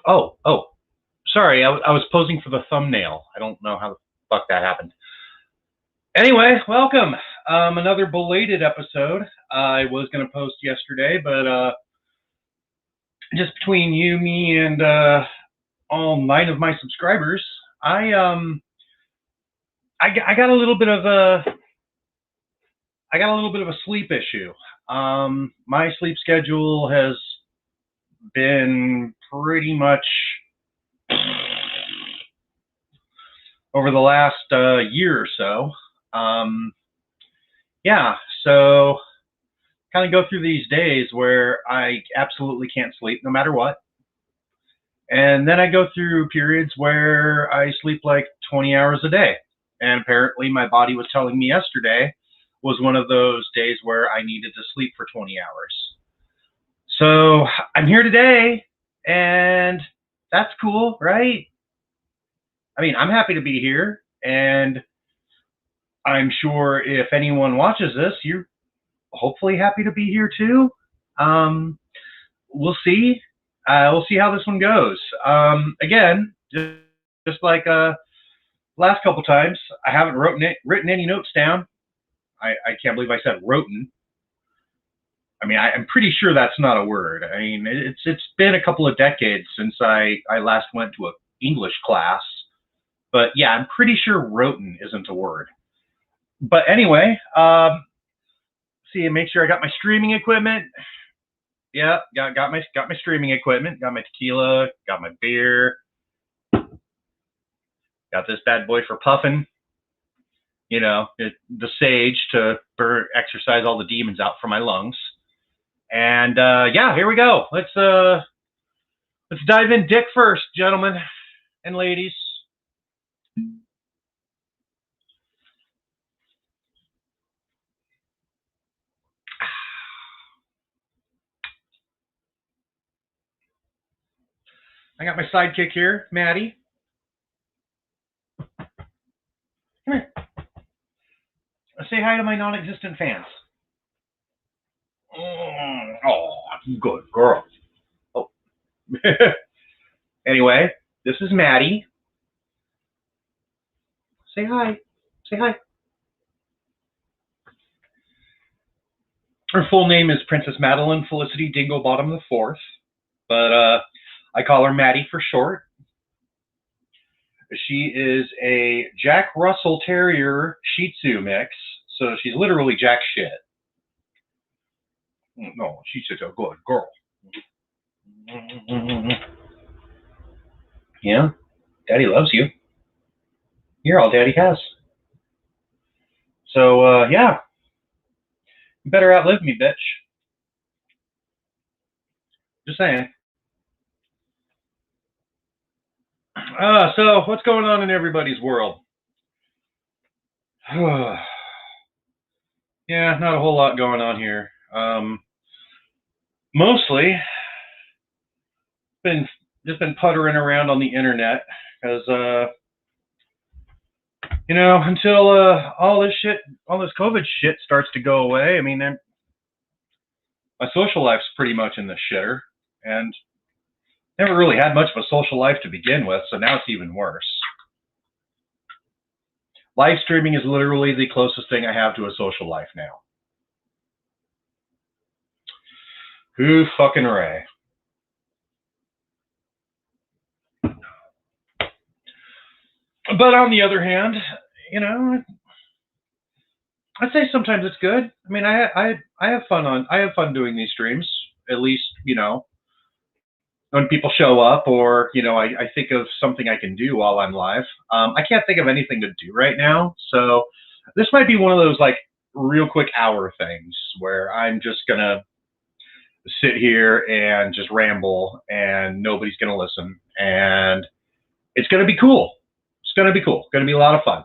Oh, sorry, I was posing for the thumbnail. I don't know how the fuck that happened. Anyway, welcome. Another belated episode. I was going to post yesterday, but just between you, me, and all 9 of my subscribers, I I got a little bit of a sleep issue. My sleep schedule has been pretty much over the last year or so. Yeah, so kind of go through these days where I absolutely can't sleep no matter what. And then I go through periods where I sleep like 20 hours a day. And apparently my body was telling me yesterday was one of those days where I needed to sleep for 20 hours. So I'm here today, and that's cool, right? I mean, I'm happy to be here, and I'm sure if anyone watches this, you're hopefully happy to be here too. We'll see. We'll see how this one goes. Again, just like last couple times, I haven't written any notes down. I can't believe I said wroten. I mean, I'm pretty sure that's not a word. I mean, it's been a couple of decades since I last went to an English class. But yeah, I'm pretty sure wroten isn't a word. But anyway, see, make sure I got my streaming equipment. Yeah, got my streaming equipment. Got my tequila. Got my beer. Got this bad boy for puffing. You know, the sage to exercise all the demons out from my lungs. And yeah, here we go. Let's dive in dick first, gentlemen and ladies. I got my sidekick here, Maddie. Come here. Say hi to my non-existent fans. Oh, good girl. Oh. Anyway, this is Maddie. Say hi. Say hi. Her full name is Princess Madeline Felicity Dinglebottom IV, but I call her Maddie for short. She is a Jack Russell Terrier Shih Tzu mix, so she's literally jack shit. No, she's such a good girl. Yeah, Daddy loves you. You're all Daddy has. So, yeah. You better outlive me, bitch. Just saying. So what's going on in everybody's world? Yeah, not a whole lot going on here. Mostly just been puttering around on the internet because you know, until all this COVID shit starts to go away. I mean, my social life's pretty much in the shitter, and never really had much of a social life to begin with, so now it's even worse. Live streaming is literally the closest thing I have to a social life now. Who fucking Ray? But on the other hand, you know, I'd say sometimes it's good. I mean, I have fun doing these streams. At least, you know, when people show up, or you know, I think of something I can do while I'm live. I can't think of anything to do right now, so this might be one of those like real quick hour things where I'm just gonna sit here and just ramble, and nobody's gonna listen, and it's gonna be cool. It's gonna be cool. It's gonna be a lot of fun.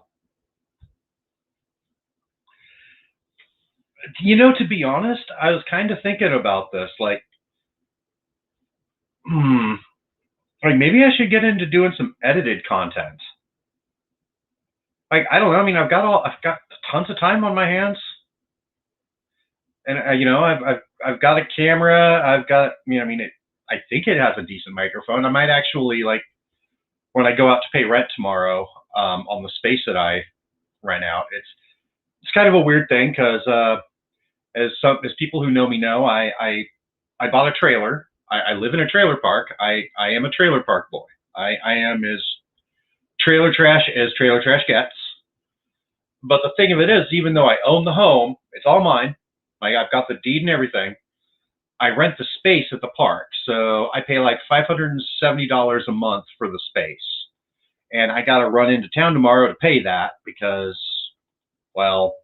You know, to be honest, I was kind of thinking about this, like, like maybe I should get into doing some edited content. Like, I don't know. I mean, I've got tons of time on my hands, and you know, I've got a camera. I've got, you know, I mean, I think it has a decent microphone. I might actually, like, when I go out to pay rent tomorrow, on the space that I rent out, it's kind of a weird thing because as people who know me know, I bought a trailer. I live in a trailer park. I am a trailer park boy. I am as trailer trash as trailer trash gets. But the thing of it is, even though I own the home, it's all mine. Like, I've got the deed and everything. I rent the space at the park, so I pay like $570 a month for the space, and I got to run into town tomorrow to pay that because, well,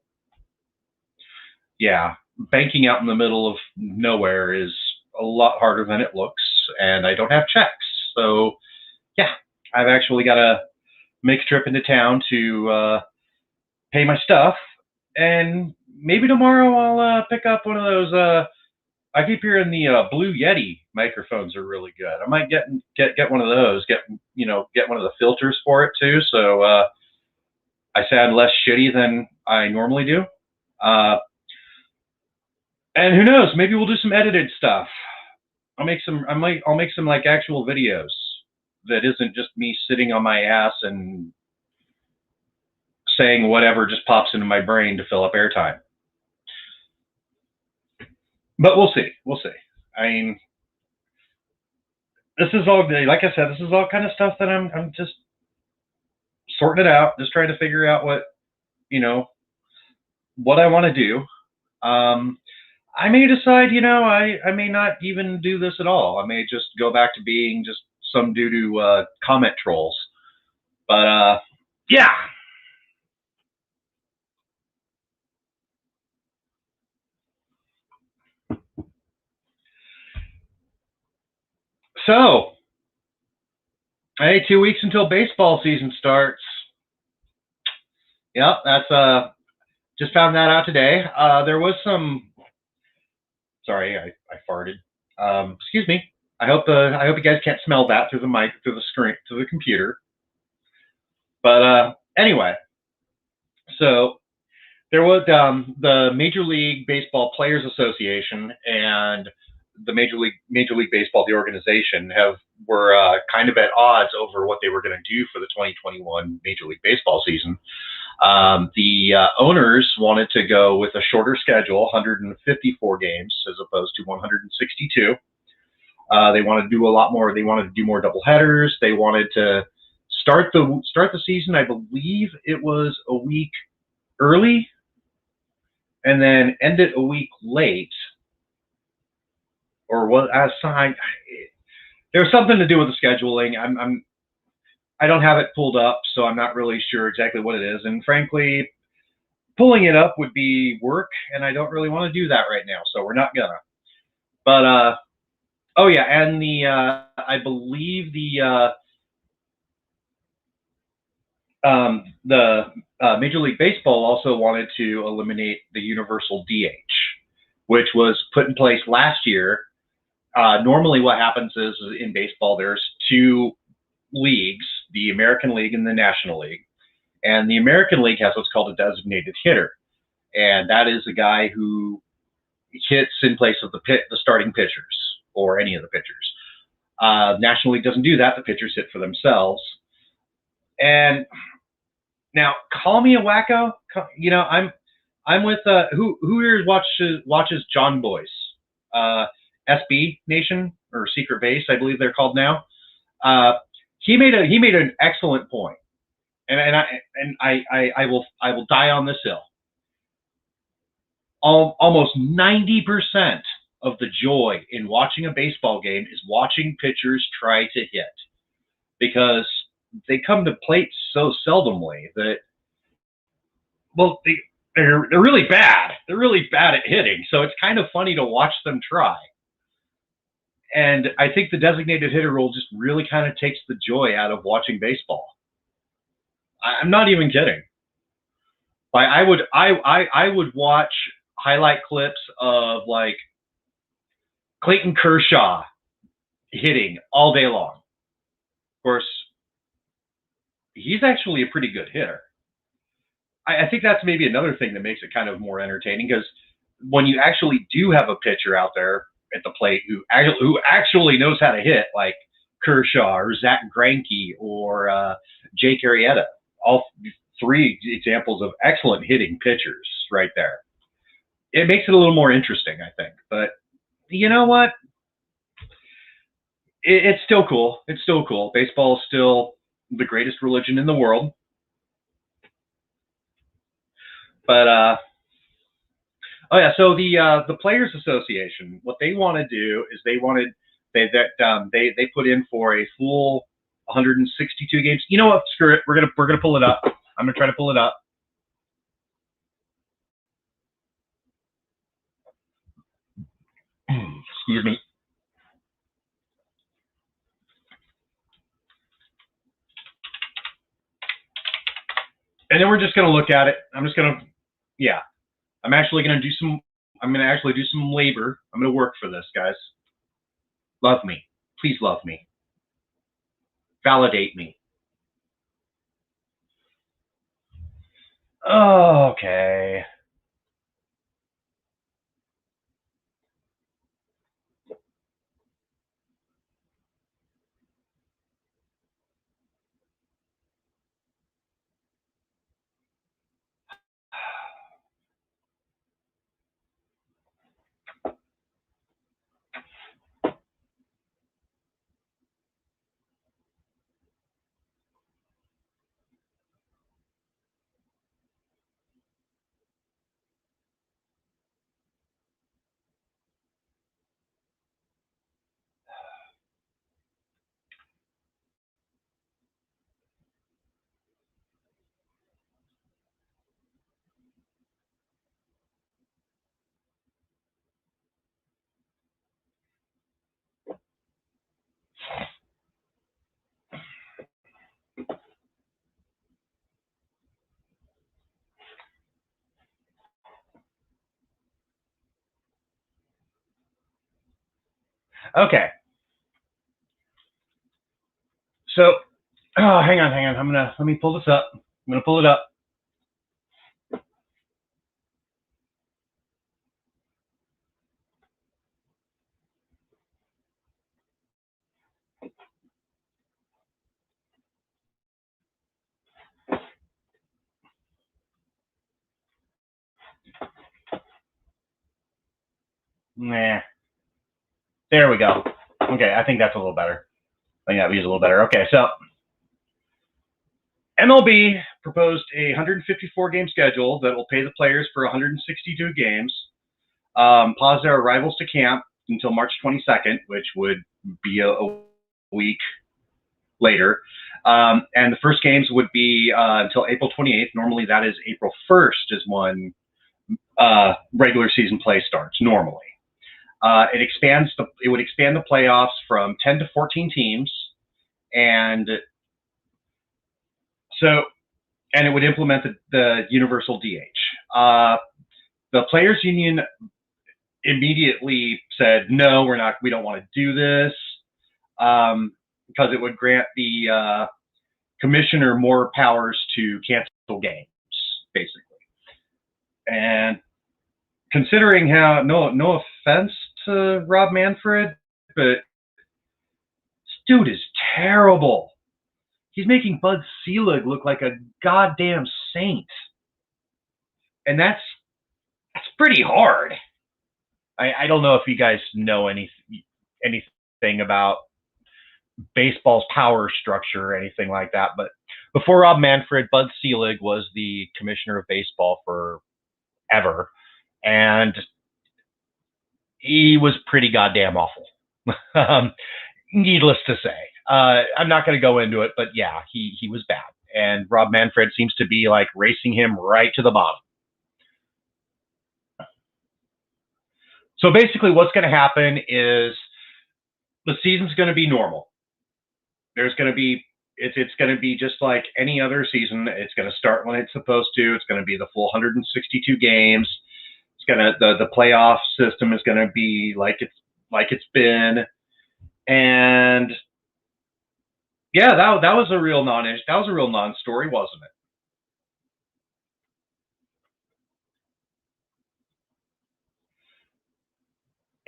yeah, banking out in the middle of nowhere is a lot harder than it looks, and I don't have checks, so yeah, I've actually got to make a trip into town to pay my stuff, and maybe tomorrow I'll pick up one of those. I keep hearing the Blue Yeti microphones are really good. I might get one of those. Get one of the filters for it too, so I sound less shitty than I normally do. And who knows? Maybe we'll do some edited stuff. I'll make some like actual videos that isn't just me sitting on my ass and saying whatever just pops into my brain to fill up airtime. But we'll see. We'll see. I mean, this is all, like I said, this is all kind of stuff that I'm just sorting it out, just trying to figure out what I want to do. I may decide, I may not even do this at all. I may just go back to being just some doo-doo comment trolls. But yeah. So, hey, 2 weeks until baseball season starts. Yep, that's just found that out today. There was some. Sorry, I farted. Excuse me. I hope you guys can't smell that through the mic, through the screen, through the computer. But anyway, so there was the Major League Baseball Players Association and the Major League Baseball, the organization, were kind of at odds over what they were going to do for the 2021 Major League Baseball season. The owners wanted to go with a shorter schedule, 154 games as opposed to 162. They wanted to do a lot more. They wanted to do more doubleheaders. They wanted to start the season. I believe it was a week early, and then end it a week late. Or what? There's something to do with the scheduling. I don't have it pulled up, so I'm not really sure exactly what it is. And frankly, pulling it up would be work, and I don't really want to do that right now, so we're not gonna. But oh yeah, and I believe the Major League Baseball also wanted to eliminate the universal DH, which was put in place last year. Normally what happens is in baseball, there's two leagues, the American League and the National League. And the American League has what's called a designated hitter. And that is a guy who hits in place of the starting pitchers or any of the pitchers. National League doesn't do that. The pitchers hit for themselves. And now, call me a wacko. I'm with who here watches John Boyce, SB Nation or Secret Base, I believe they're called now. He made an excellent point, and I will die on this hill. Almost 90% of the joy in watching a baseball game is watching pitchers try to hit, because they come to plate so seldomly that, well, they're really bad. They're really bad at hitting, so it's kind of funny to watch them try. And I think the designated hitter rule just really kind of takes the joy out of watching baseball. I'm not even kidding. Like, I would watch highlight clips of like Clayton Kershaw hitting all day long. Of course, he's actually a pretty good hitter. I think that's maybe another thing that makes it kind of more entertaining, because when you actually do have a pitcher out there at the plate who actually knows how to hit, like Kershaw or Zach Greinke or Jake Arrieta. All three examples of excellent hitting pitchers right there. It makes it a little more interesting, I think. But you know what? It's still cool. It's still cool. Baseball is still the greatest religion in the world. But oh yeah, so the Players Association, what they want to do is they put in for a full 162 games. You know what? Screw it. We're gonna pull it up. I'm gonna try to pull it up. Excuse me. And then we're just gonna look at it. Yeah. I'm gonna actually do some labor. I'm gonna work for this, guys. Love me. Please love me. Validate me. Okay. Okay. So, hang on. Let me pull this up. I'm gonna pull it up. Nah. There we go. Okay, I think that's a little better. I think that view is a little better. Okay, so MLB proposed a 154 game schedule that will pay the players for 162 games. Pause their arrivals to camp until March 22nd, which would be a week later. And the first games would be until April 28th. Normally, that is April 1st is when regular season play starts. Normally, it would expand the playoffs from 10 to 14 teams, and it would implement the universal DH. The players' union immediately said, "No, we don't want to do this," because it would grant the commissioner more powers to cancel games, basically. And considering how, no offense to Rob Manfred, but this dude is terrible. He's making Bud Selig look like a goddamn saint, and that's pretty hard. I don't know if you guys know anything about baseball's power structure or anything like that, but before Rob Manfred, Bud Selig was the commissioner of baseball forever, and he was pretty goddamn awful. Needless to say, I'm not going to go into it, but yeah, he was bad, and Rob Manfred seems to be like racing him right to the bottom. So basically, what's going to happen is the season's going to be normal. There's going to be it's going to be just like any other season. It's going to start when it's supposed to. It's going to be the full 162 games. It's going to the playoff system is going to be like it's been, and yeah, that was a real non-story, wasn't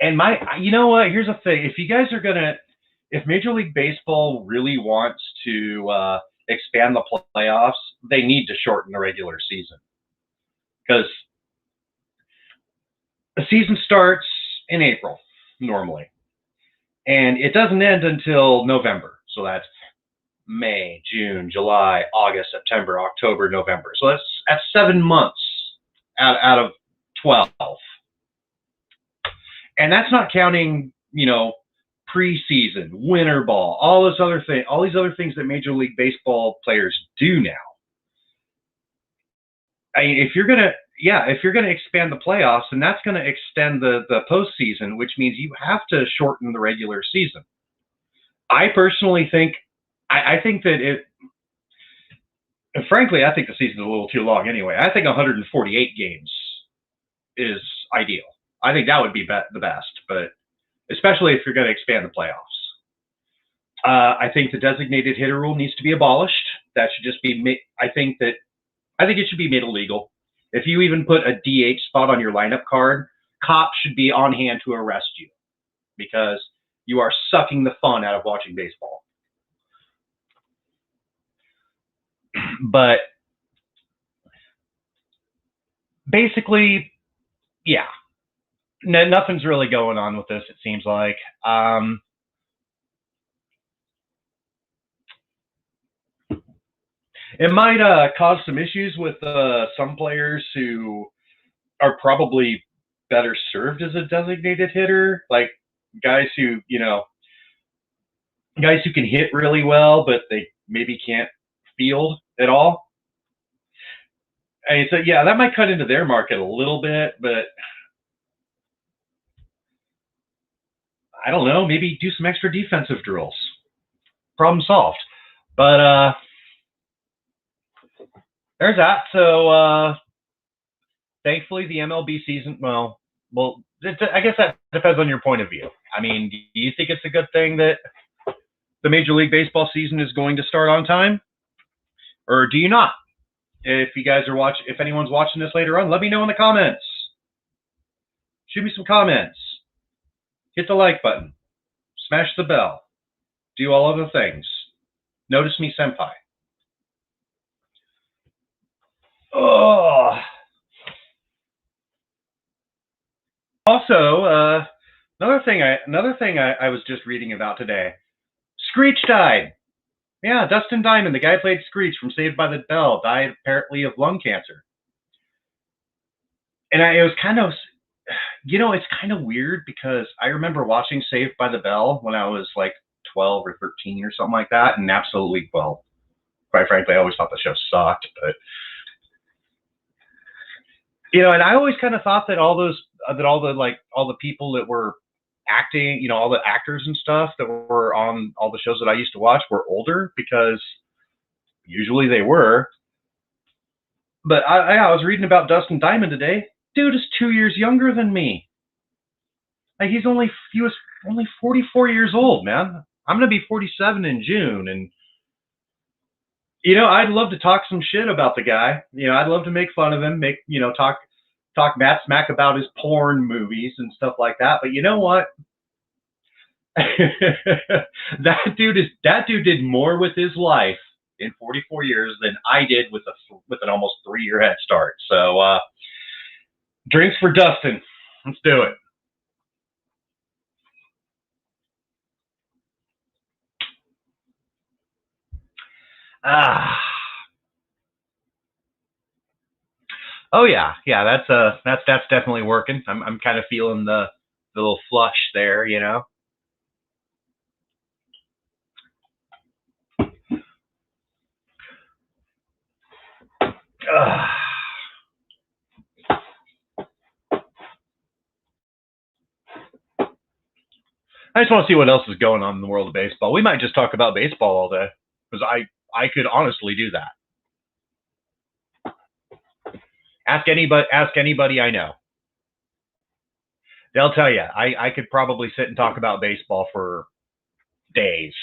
it? And you know what? Here's the thing: if you guys are gonna, if Major League Baseball really wants to expand the playoffs, they need to shorten the regular season because the season starts in April normally, and it doesn't end until November. So that's May, June, July, August, September, October, November. So that's 7 months out of 12, and that's not counting preseason, winter ball, all these other things that Major League Baseball players do now. I mean, if you're gonna expand the playoffs, then that's gonna extend the postseason, which means you have to shorten the regular season. I personally think, I think that frankly, I think the season's a little too long anyway. I think 148 games is ideal. I think that would be the best, but especially if you're going to expand the playoffs. I think the designated hitter rule needs to be abolished. That should just be. I think it should be made illegal. If you even put a DH spot on your lineup card, cops should be on hand to arrest you because you are sucking the fun out of watching baseball. But basically, yeah, nothing's really going on with this, it seems like. It might cause some issues with some players who are probably better served as a designated hitter, like guys who can hit really well, but they maybe can't field at all. And so, yeah, that might cut into their market a little bit, but I don't know, maybe do some extra defensive drills. Problem solved. But there's that. So thankfully, the MLB season, well, I guess that depends on your point of view. I mean, do you think it's a good thing that the Major League Baseball season is going to start on time? Or do you not? If you guys are if anyone's watching this later on, let me know in the comments. Shoot me some comments. Hit the like button. Smash the bell. Do all other things. Notice me, senpai. Oh. Also, another thing I was just reading about today. Screech died. Yeah, Dustin Diamond, the guy who played Screech from Saved by the Bell, died apparently of lung cancer. And it was kind of, it's kind of weird because I remember watching Saved by the Bell when I was like 12 or 13 or something like that, and absolutely, well, quite frankly, I always thought the show sucked, but and I always kind of thought that all the people that were acting, all the actors and stuff that were on all the shows that I used to watch were older because usually they were. But I was reading about Dustin Diamond today. Dude is 2 years younger than me. Like he was only 44 years old, man. I'm gonna be 47 in June, and I'd love to talk some shit about the guy. I'd love to make fun of him, talk mad smack about his porn movies and stuff like that. But you know what? that dude did more with his life in 44 years than I did with an almost 3-year head start. So drinks for Dustin. Let's do it. Oh yeah, that's definitely working. I'm kind of feeling the little flush there, I just want to see what else is going on in the world of baseball. We might just talk about baseball all day because I could honestly do that. Ask anybody I know. They'll tell you. I could probably sit and talk about baseball for days.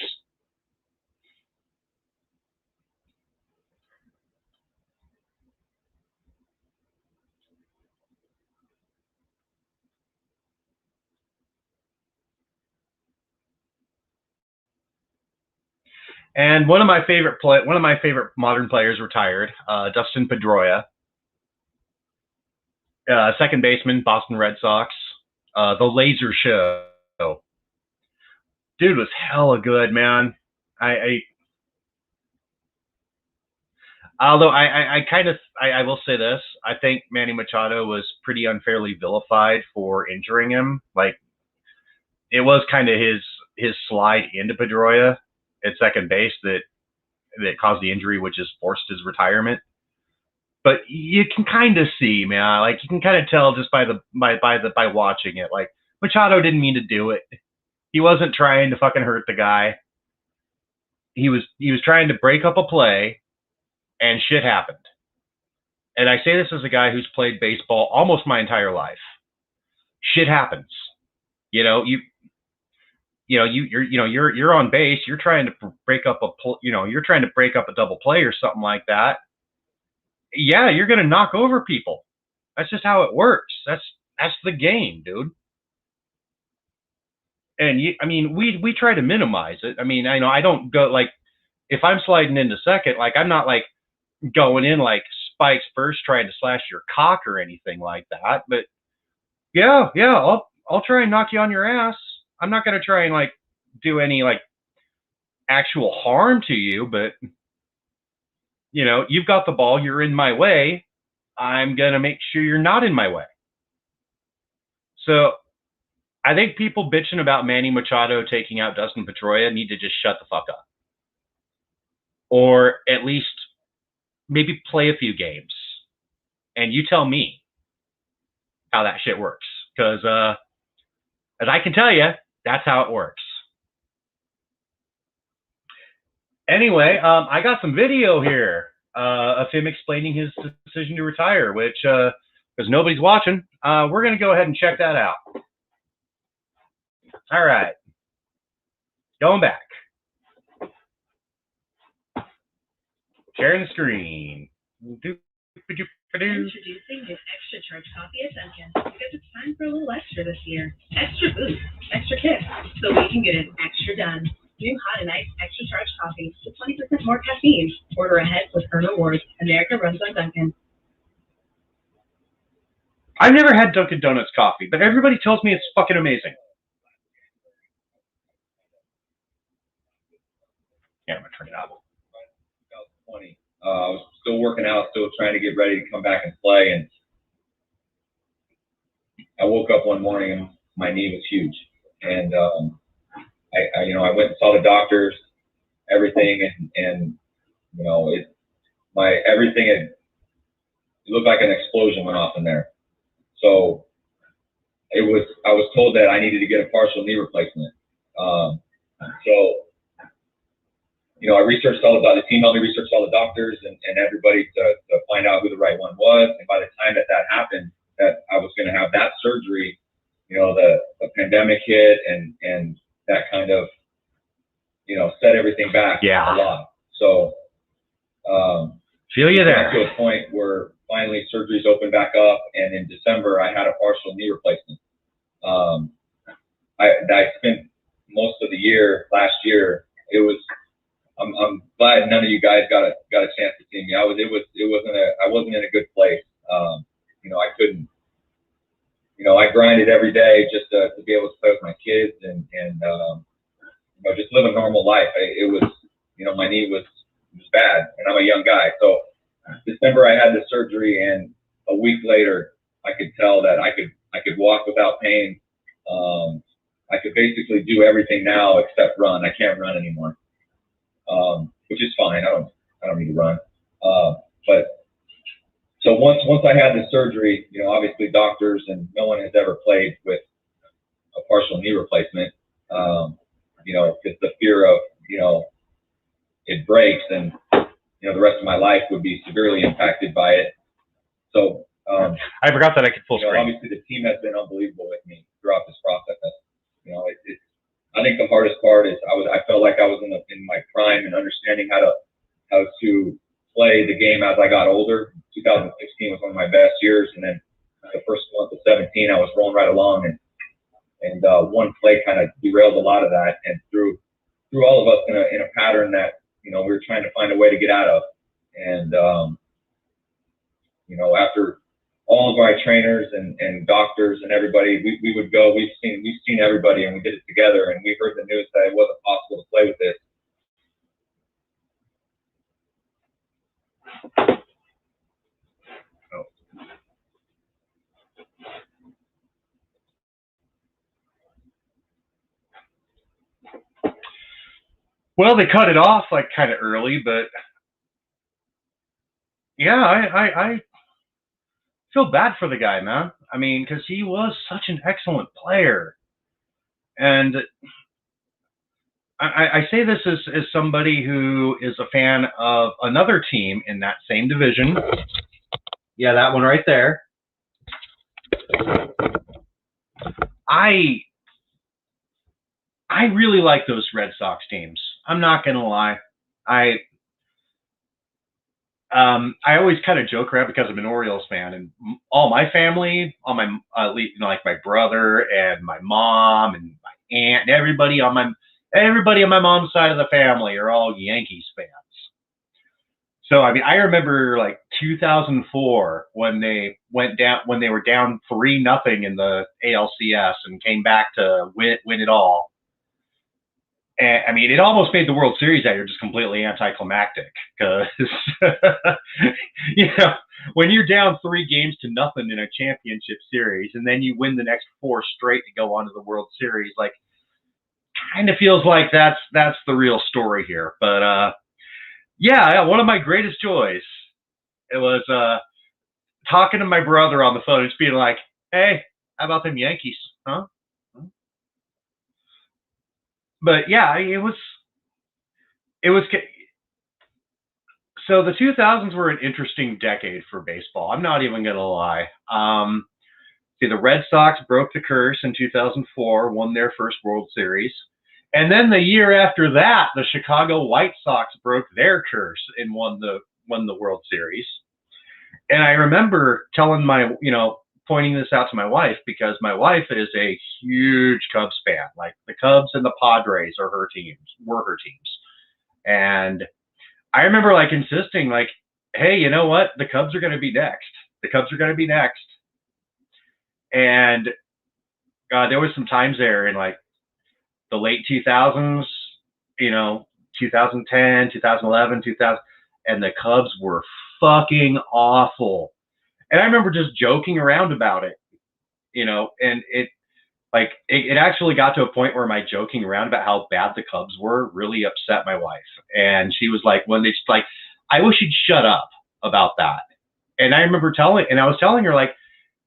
And one of my favorite modern players retired, Dustin Pedroia, second baseman, Boston Red Sox, the Laser Show. Dude was hella good, man. Although I will say this, I think Manny Machado was pretty unfairly vilified for injuring him. Like, it was kind of his slide into Pedroia at second base that caused the injury, which has forced his retirement. But you can kind of see, man, like you can kind of tell just by watching it, like Machado didn't mean to do it. He wasn't trying to fucking hurt the guy. He was trying to break up a play, and shit happened. And I say this as a guy who's played baseball almost my entire life. Shit happens. You're on base. You're trying to break up a double play or something like that. Yeah, you're gonna knock over people. That's just how it works. That's the game, dude. And we try to minimize it. I mean, I know I don't go like if I'm sliding into second, like I'm not like going in like spikes first trying to slash your cock or anything like that. But yeah, I'll try and knock you on your ass. I'm not gonna try and like do any like actual harm to you, but you've got the ball, you're in my way. I'm gonna make sure you're not in my way. So I think people bitching about Manny Machado taking out Dustin Pedroia need to just shut the fuck up. Or at least maybe play a few games. And you tell me how that shit works. Because as I can tell you, that's how it works. Anyway, I got some video here of him explaining his decision to retire, which, because nobody's watching, we're going to go ahead and check that out. All right. Going back. Sharing the screen. Introducing new extra charge coffee at Dunkin', because it's time for a little extra this year. Extra boost, extra kick, so we can get it extra done. New hot and iced extra charge coffee with 20% more caffeine. Order ahead with Earn Rewards. America runs on Dunkin'. I've never had Dunkin' Donuts coffee, but everybody tells me it's fucking amazing. Yeah, I'm gonna turn it up. 2020. I was still working out, still trying to get ready to come back and play, and I woke up one morning and my knee was huge, and I went and saw the doctors, everything, and everything looked like an explosion went off in there. So I was told that I needed to get a partial knee replacement. I researched the team helped me research all the doctors and everybody to find out who the right one was. And by the time that happened, that I was going to have that surgery, the pandemic hit and that kind of, set everything back a lot. So, feel you there. To a point where finally surgeries opened back up, and in December I had a partial knee replacement. I spent most of the year last year. I'm glad none of you guys got a chance to see me. I wasn't in a good place. I couldn't. I grinded every day just to be able to play with my kids and just live a normal life. My knee was bad, and I'm a young guy. So December I had the surgery, and a week later I could tell that I could walk without pain. I could basically do everything now except run. I can't run anymore. Which is fine. I don't need to run. But so once I had the surgery, obviously doctors and no one has ever played with a partial knee replacement. Because the fear of it breaks and the rest of my life would be severely impacted by it. So I forgot that I could full screen. Obviously the team has been unbelievable with me throughout this process. I think the hardest part is I felt like I was in my prime and understanding how to play the game as I got older. 2016 was one of my best years, and then the first month of 17 I was rolling right along, and one play kind of derailed a lot of that and threw all of us in a pattern that we were trying to find a way to get out of. And, after all of our trainers and doctors and everybody, we would go, we've seen everybody, and we did it together, and we heard the news that it wasn't possible to play with this. Well, they cut it off like kind of early, but yeah, I feel bad for the guy, man. I mean, because he was such an excellent player. And I say this as somebody who is a fan of another team in that same division. Yeah, that one right there. I really like those Red Sox teams. I'm not gonna lie. I always kind of joke around because I'm an Orioles fan, and all my family, all my like my brother and my mom and my aunt, and everybody on my mom's side of the family are all Yankees fans. So I mean, I remember like 2004 when they were down 3-0 in the ALCS and came back to win it all. And, I mean, it almost made the World Series that year just completely anticlimactic because, when you're down 3-0 in a championship series and then you win the next 4 straight to go on to the World Series, like, kind of feels like that's the real story here. But, yeah, one of my greatest joys, it was talking to my brother on the phone and just being like, hey, how about them Yankees, huh? But yeah, it was. So the 2000s were an interesting decade for baseball. I'm not even gonna lie. The Red Sox broke the curse in 2004, won their first World Series, and then the year after that, the Chicago White Sox broke their curse and won the World Series. And I remember pointing this out to my wife because my wife is a huge Cubs fan. Like the Cubs and the Padres were her teams. And I remember like insisting like, hey, you know what? The Cubs are going to be next. And there was some times there in like the late 2000s, 2010, 2011, 2000, and the Cubs were fucking awful. And I remember just joking around about it, and it actually got to a point where my joking around about how bad the Cubs were really upset my wife. And she was like, I wish you'd shut up about that. And I remember I was telling her like,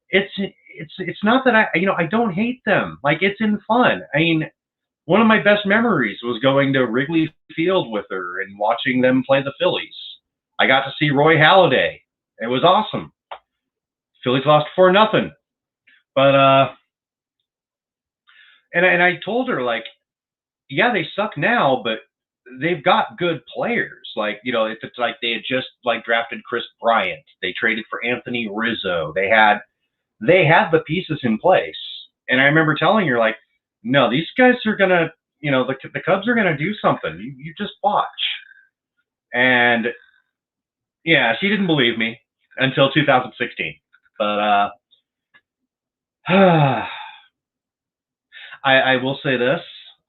it's not that I don't hate them. Like it's in fun. I mean, one of my best memories was going to Wrigley Field with her and watching them play the Phillies. I got to see Roy Halladay. It was awesome. Phillies lost 4-0, but and I told her like, yeah, they suck now, but they've got good players. Like if it's like they had just like drafted Chris Bryant, they traded for Anthony Rizzo, they had the pieces in place. And I remember telling her like, no, these guys are gonna, the Cubs are gonna do something. You just watch. And yeah, she didn't believe me until 2016. But I will say this: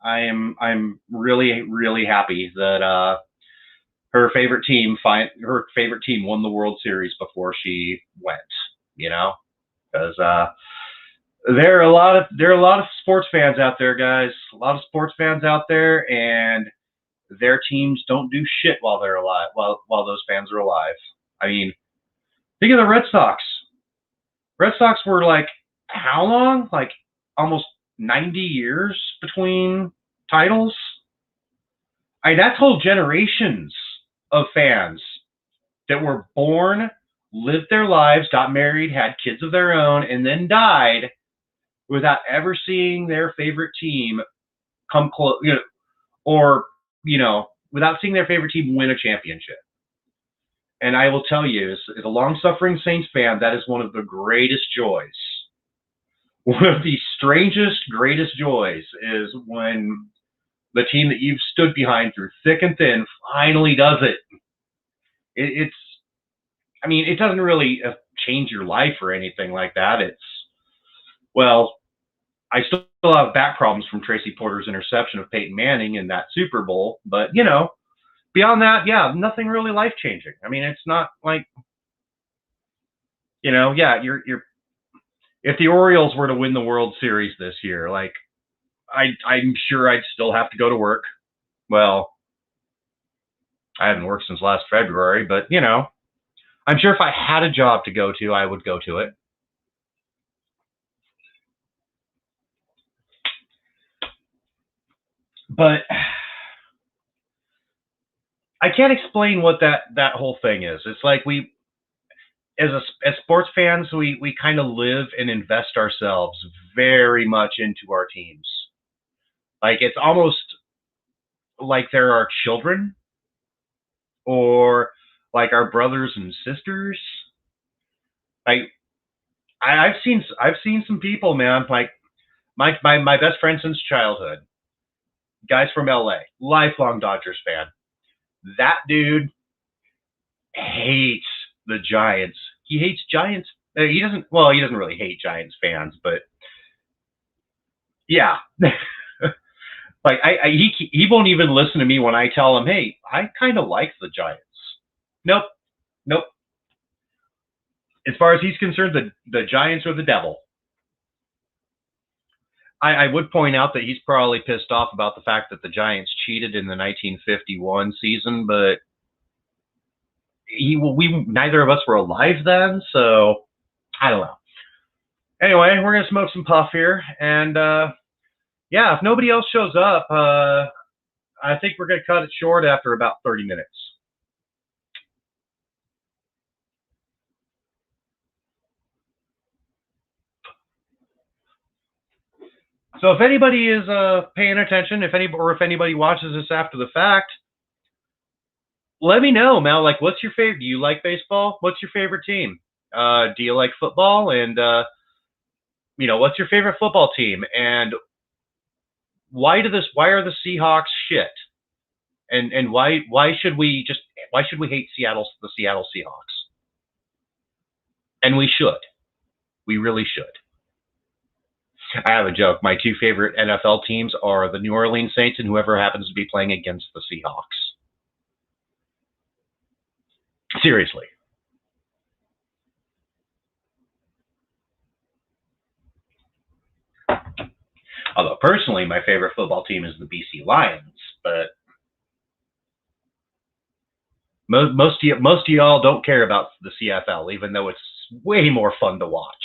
I'm really really happy that her favorite team won the World Series before she went. Because there are a lot of sports fans out there, guys. A lot of sports fans out there, and their teams don't do shit while they're alive. While those fans are alive. I mean, think of the Red Sox. Red Sox were like, how long? Like almost 90 years between titles. That's whole generations of fans that were born, lived their lives, got married, had kids of their own, and then died without ever seeing their favorite team come close, without seeing their favorite team win a championship. And I will tell you, as a long-suffering Saints fan, that is one of the greatest joys. One of the strangest, greatest joys is when the team that you've stood behind through thick and thin finally does it. It's, I mean, it doesn't really change your life or anything like that. It's, well, I still have back problems from Tracy Porter's interception of Peyton Manning in that Super Bowl, but you know, beyond that, yeah, nothing really life changing. I mean, it's not like, you know, yeah, you're if the Orioles were to win the World Series this year, like I'm sure I'd still have to go to work. Well, I haven't worked since last February, but you know, I'm sure if I had a job to go to, I would go to it. But I can't explain what that whole thing is. It's like we, as sports fans, we kind of live and invest ourselves very much into our teams. Like it's almost like they're our children or like our brothers and sisters. Like I've seen some people, man. Like my best friend since childhood, guys from LA, lifelong Dodgers fan. That dude hates the Giants. He hates Giants. He doesn't. Well, he doesn't really hate Giants fans, but yeah. Like he won't even listen to me when I tell him, hey, I kind of like the Giants. Nope, nope. As far as he's concerned, the Giants are the devil. I would point out that he's probably pissed off about the fact that the Giants cheated in the 1951 season, but we neither of us were alive then, so I don't know. Anyway, we're gonna smoke some puff here, and yeah, if nobody else shows up, I think we're gonna cut it short after about 30 minutes. So if anybody is paying attention, if anybody watches this after the fact, let me know, Mel. Like, what's your favorite? Do you like baseball? What's your favorite team? Do you like football? And you know, what's your favorite football team? And why are the Seahawks shit? And why should we hate the Seattle Seahawks? And we should. We really should. I have a joke. My two favorite NFL teams are the New Orleans Saints and whoever happens to be playing against the Seahawks. Seriously. Although personally, my favorite football team is the BC Lions, but most of y'all don't care about the CFL, even though it's way more fun to watch.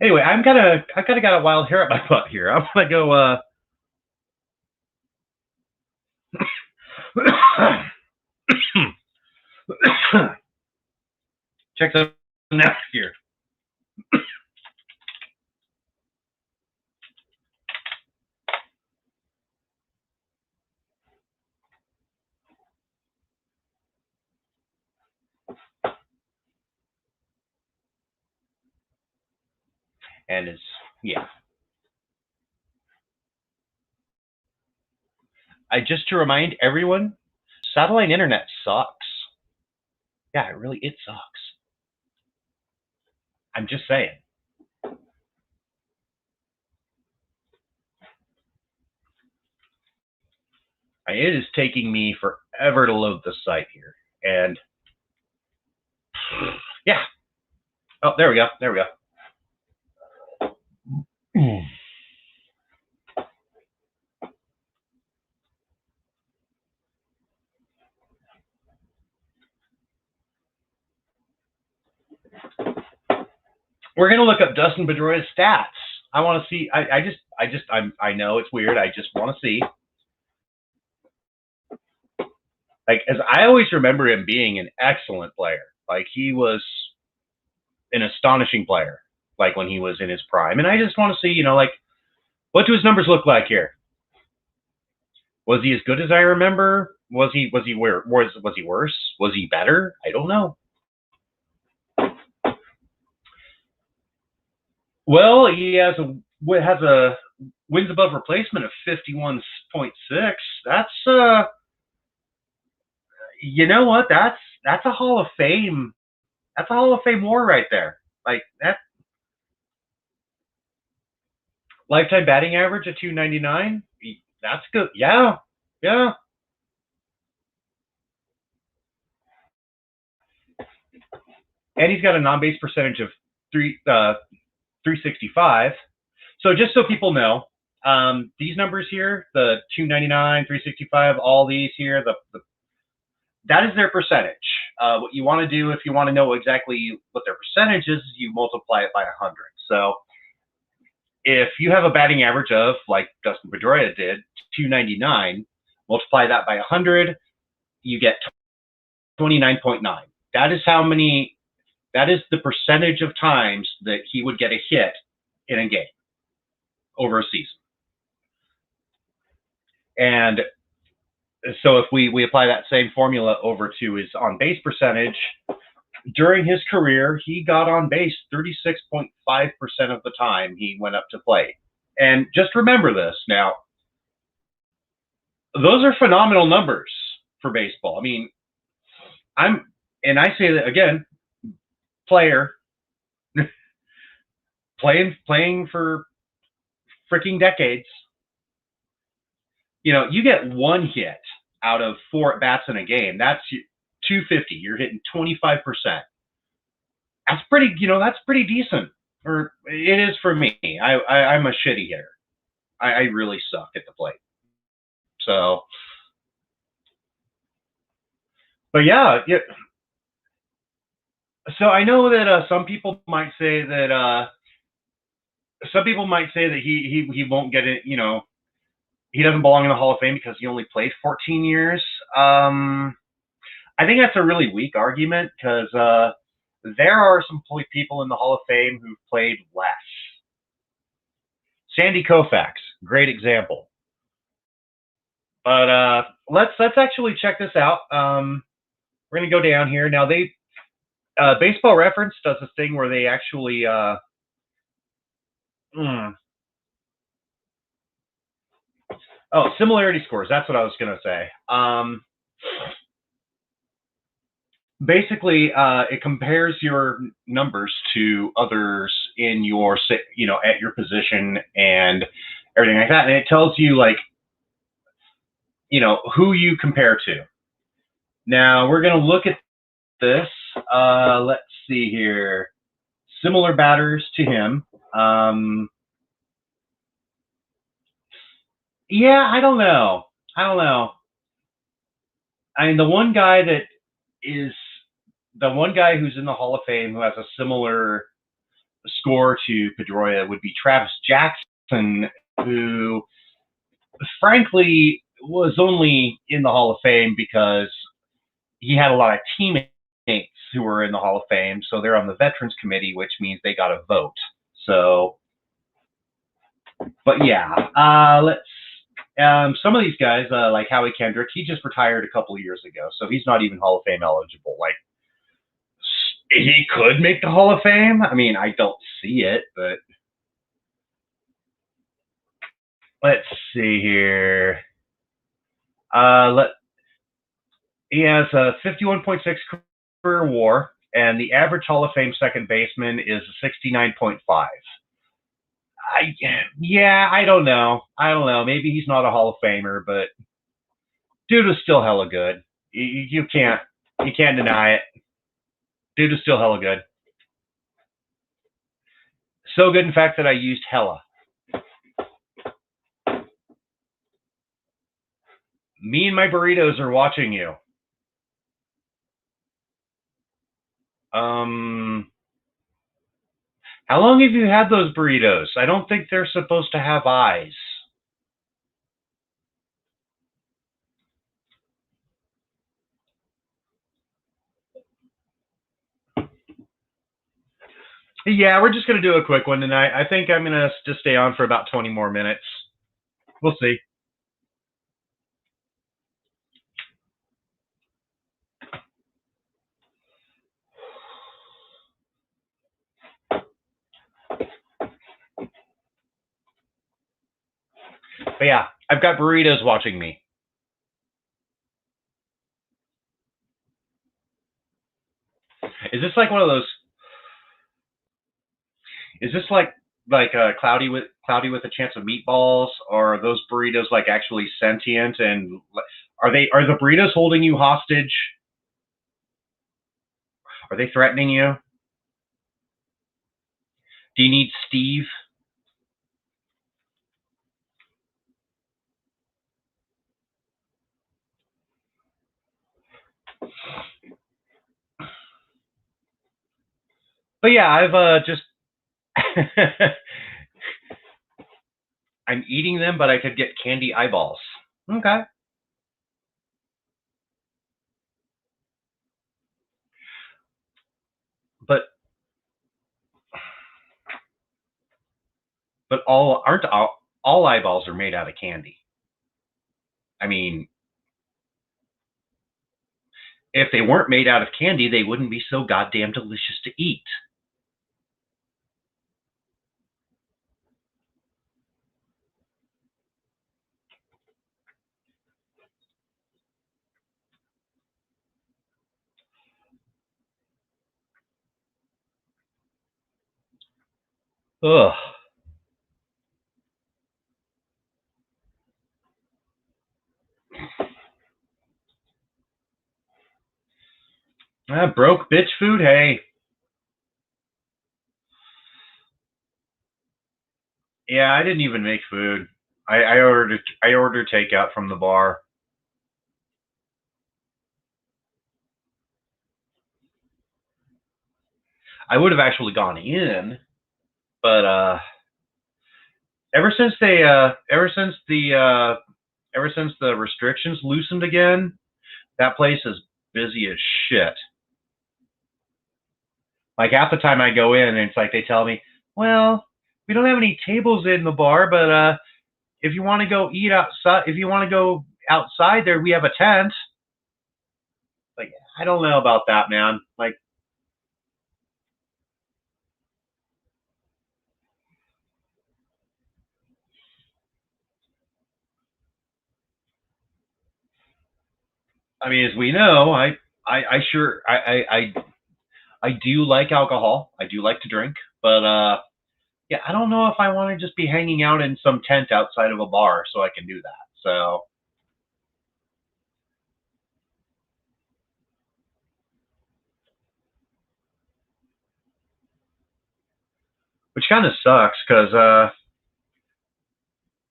Anyway, I've kind of got a wild hair up my butt here. I'm gonna go. Check this out here. And it's, yeah. Just to remind everyone, satellite internet sucks. Yeah, it sucks. I'm just saying. It is taking me forever to load the site here. And yeah. Oh, there we go. There we go. We're gonna look up Dustin Pedroia's stats. I want to see. I know it's weird. I just want to see. Like, as I always remember him being an excellent player. Like, he was an astonishing player. Like when he was in his prime, and I just want to see, you know, like, what do his numbers look like here? Was he as good as I remember? Was he worse? Was he better? I don't know. Well, he has a wins above replacement of 51.6. That's you know what? That's a Hall of Fame. That's a Hall of Fame war right there. Like that lifetime batting average of 299. That's good. Yeah, yeah. And he's got a non-base percentage of 365. So just so people know, these numbers here, the 299, 365, all these here, that is their percentage. What you want to do if you want to know exactly what their percentage is you multiply it by 100. So if you have a batting average of, like Dustin Pedroia did, 299, multiply that by 100, you get 29.9. That is how many. That is the percentage of times that he would get a hit in a game over a season. And so if we apply that same formula over to his on base percentage, during his career, he got on base 36.5% of the time he went up to play. And just remember this now, those are phenomenal numbers for baseball. I mean, I say that again, player, playing for freaking decades. You know, you get one hit out of 4 at bats in a game. That's 250. You're hitting 25%. That's pretty. That's pretty decent. Or it is for me. I'm a shitty hitter. I really suck at the plate. So, but yeah. So I know that some people might say that he won't get it. He doesn't belong in the Hall of Fame because he only played 14 years. I think that's a really weak argument because there are some people in the Hall of Fame who've played less. Sandy Koufax, great example. But let's actually check this out. We're gonna go down here now. Baseball Reference does this thing where they actually similarity scores. That's what I was gonna say. Basically, it compares your numbers to others in your, at your position and everything like that, and it tells you who you compare to. Now we're gonna look at this. Let's see here. Similar batters to him. Yeah, I don't know. I mean, the one guy who's in the Hall of Fame who has a similar score to Pedroia would be Travis Jackson, who frankly was only in the Hall of Fame because he had a lot of teammates who were in the Hall of Fame, so they're on the Veterans Committee, which means they got a vote. So, but yeah, let's. Some of these guys, like Howie Kendrick, he just retired a couple of years ago, so he's not even Hall of Fame eligible. Like, he could make the Hall of Fame. I mean, I don't see it, but let's see here. He has a 51.6 career WAR, and the average Hall of Fame second baseman is 69.5. I don't know. Maybe he's not a Hall of Famer, but dude is still hella good. You can't deny it. Dude is still hella good. So good, in fact, that I used hella. Me and my burritos are watching you. How long have you had those burritos? I don't think they're supposed to have eyes. Yeah, we're just going to do a quick one tonight. I think I'm going to just stay on for about 20 more minutes. We'll see. But yeah, I've got burritos watching me. Is this like one of those? Is this like cloudy with a chance of meatballs, or are those burritos like actually sentient? And are the burritos holding you hostage? Are they threatening you? Do you need Steve? But yeah, I've just I'm eating them, but I could get candy eyeballs. Okay. But all eyeballs are made out of candy. I mean, if they weren't made out of candy, they wouldn't be so goddamn delicious to eat. Ugh. Broke bitch food. Hey. Yeah, I didn't even make food. I ordered takeout from the bar. I would have actually gone in, but ever since the restrictions loosened again, that place is busy as shit. Like half the time I go in, and it's like they tell me, "Well, we don't have any tables in the bar, but if you want to go eat outside, if you want to go outside there, we have a tent." Like, I don't know about that, man. Like, I mean, as we know, I do like alcohol. I do like to drink, but yeah, I don't know if I want to just be hanging out in some tent outside of a bar so I can do that. So, which kind of sucks because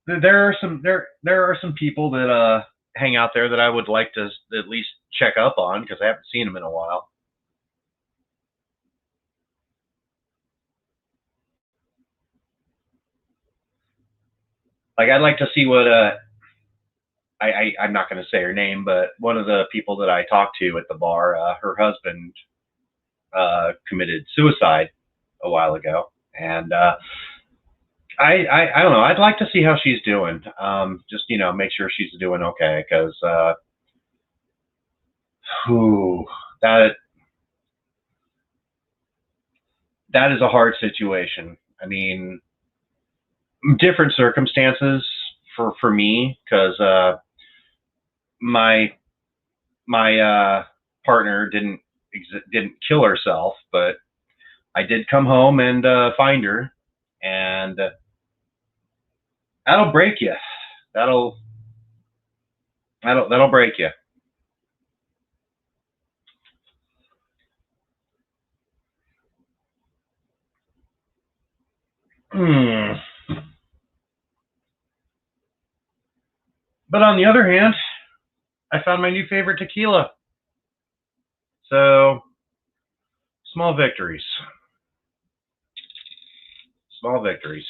there are some people that hang out there that I would like to at least check up on because I haven't seen them in a while. Like, I'd like to see what I'm not going to say her name, but one of the people that I talked to at the bar, her husband committed suicide a while ago, and I don't know. I'd like to see how she's doing. Just make sure she's doing okay, because whew, that that is a hard situation. I mean, different circumstances for me, because my my partner didn't kill herself, but I did come home and find her, and that'll break you. That'll that'll break you. Hmm. But on the other hand, I found my new favorite tequila. So small victories. Small victories.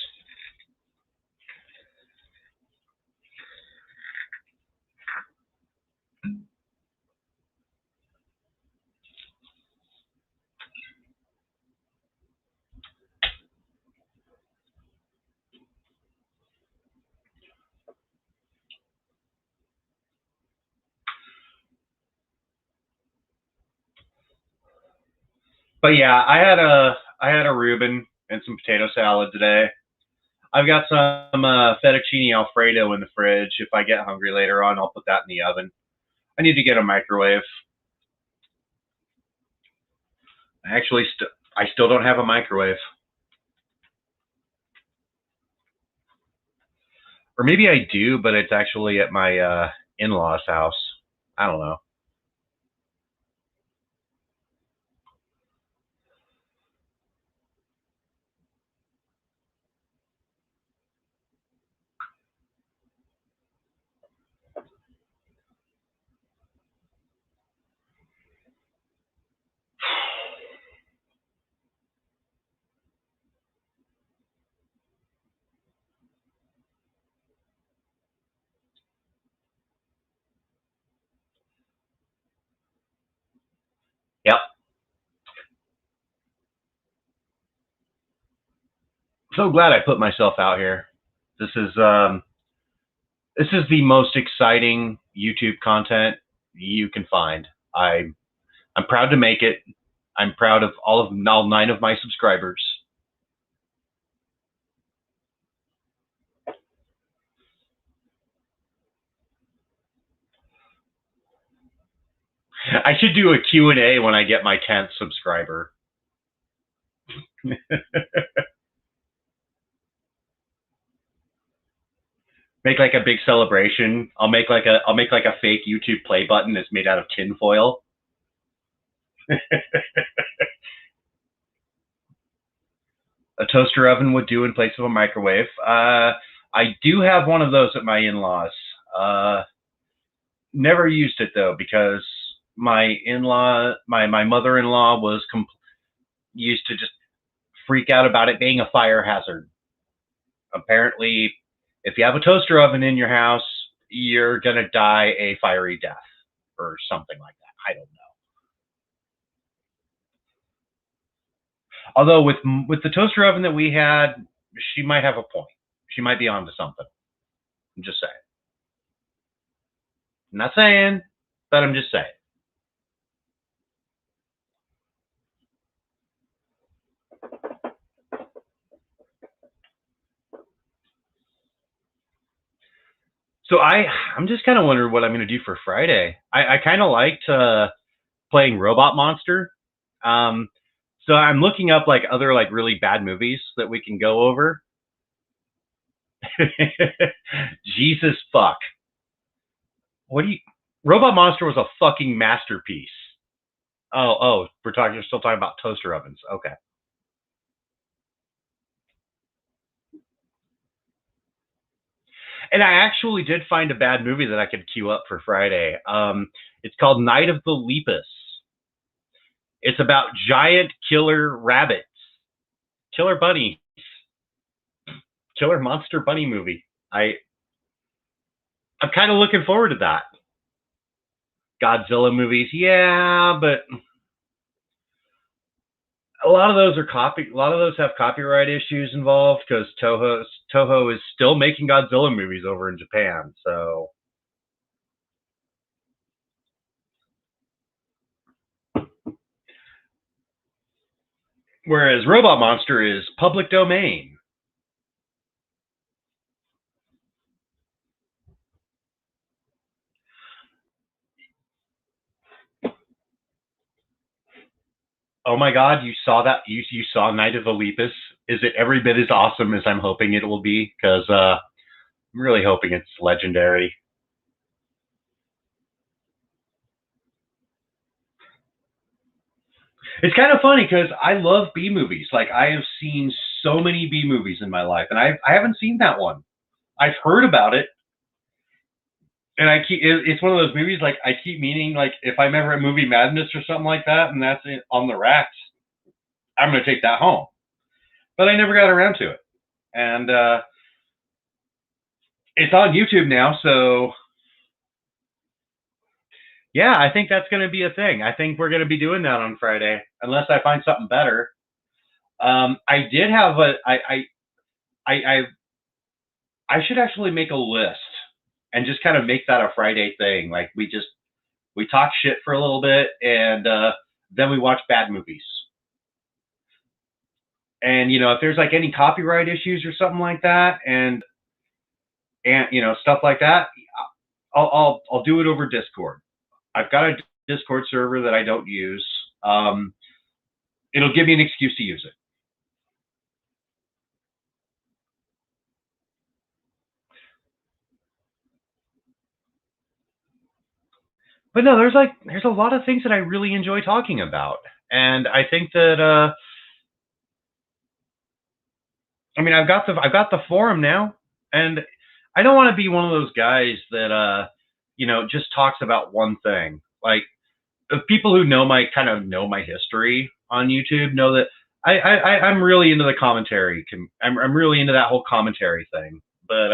But yeah, I had a Reuben and some potato salad today. I've got some fettuccine Alfredo in the fridge. If I get hungry later on, I'll put that in the oven. I need to get a microwave. Actually, I still don't have a microwave. Or maybe I do, but it's actually at my in-laws' house. I don't know. Yep. So glad I put myself out here. This is the most exciting YouTube content you can find. I'm proud to make it. I'm proud of all 9 of my subscribers. I should do a Q&A when I get my 10th subscriber. Make like a big celebration. I'll make like a fake YouTube play button that's made out of tinfoil. A toaster oven would do in place of a microwave. I do have one of those at my in-laws. Never used it though because my mother-in-law used to just freak out about it being a fire hazard. Apparently, if you have a toaster oven in your house, you're gonna die a fiery death or something like that. I don't know. Although with the toaster oven that we had, she might have a point. She might be onto something. I'm just saying. I'm not saying, but I'm just saying. So I'm just kind of wondering what I'm going to do for Friday. I kind of liked playing Robot Monster. So I'm looking up like other like really bad movies that we can go over. Jesus fuck. Robot Monster was a fucking masterpiece. Oh, we're still talking about toaster ovens. Okay. And I actually did find a bad movie that I could queue up for Friday. It's called Night of the Lepus. It's about giant killer rabbits, killer bunnies, killer monster bunny movie. I'm kind of looking forward to that. Godzilla movies, yeah, but a lot of those have copyright issues involved because Toho is still making Godzilla movies over in Japan. So whereas Robot Monster is public domain. Oh my God, you saw that? You saw Night of the Lepus? Is it every bit as awesome as I'm hoping it will be? Because I'm really hoping it's legendary. It's kind of funny because I love B movies. Like I have seen so many B movies in my life, and I haven't seen that one. I've heard about it, and it's one of those movies like I keep meaning like if I'm ever at Movie Madness or something like that, and that's it on the racks, I'm gonna take that home. But I never got around to it, and it's on YouTube now, so yeah, I think that's going to be a thing. I think we're going to be doing that on Friday, unless I find something better. I did have I should actually make a list and just kind of make that a Friday thing. Like we talk shit for a little bit and then we watch bad movies. And if there's like any copyright issues or something like that, and stuff like that, I'll do it over Discord. I've got a Discord server that I don't use. It'll give me an excuse to use it. But no, there's a lot of things that I really enjoy talking about, and I think that I've got the forum now, and I don't want to be one of those guys that just talks about one thing. Like, the people who know my history on YouTube know that I'm really into the commentary. I'm really into that whole commentary thing. But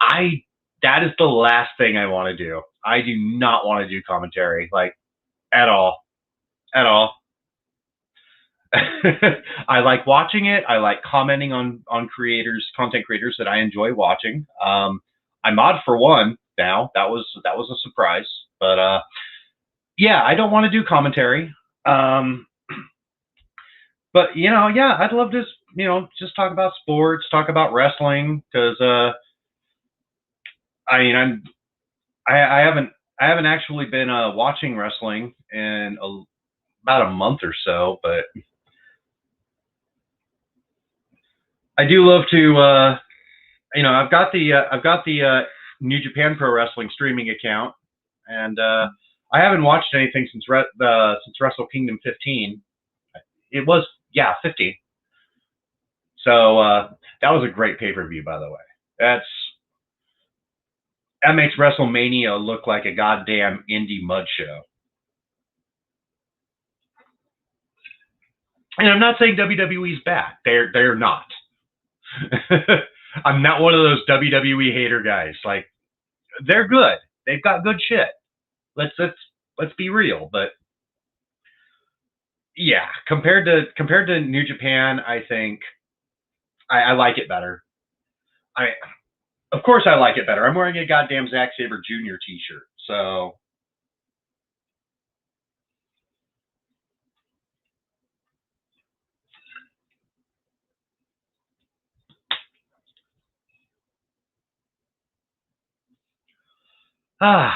I that is the last thing I want to do. I do not want to do commentary, like, at all, at all. I like watching it. I like commenting on content creators that I enjoy watching. I mod for one now. That was a surprise, but yeah, I don't want to do commentary. But yeah, I'd love to just talk about sports, talk about wrestling, because I haven't actually been watching wrestling in about a month or so, but I do love to. I've got the New Japan Pro Wrestling streaming account, and I haven't watched anything since Wrestle Kingdom 15. It was 15. So that was a great pay-per-view, by the way. That makes WrestleMania look like a goddamn indie mud show. And I'm not saying WWE's bad. They're not. I'm not one of those WWE hater guys. Like, they're good. They've got good shit. Let's be real. But yeah, compared to New Japan, I think I like it better. Of course I like it better. I'm wearing a goddamn Zack Sabre Jr. t-shirt, so. Of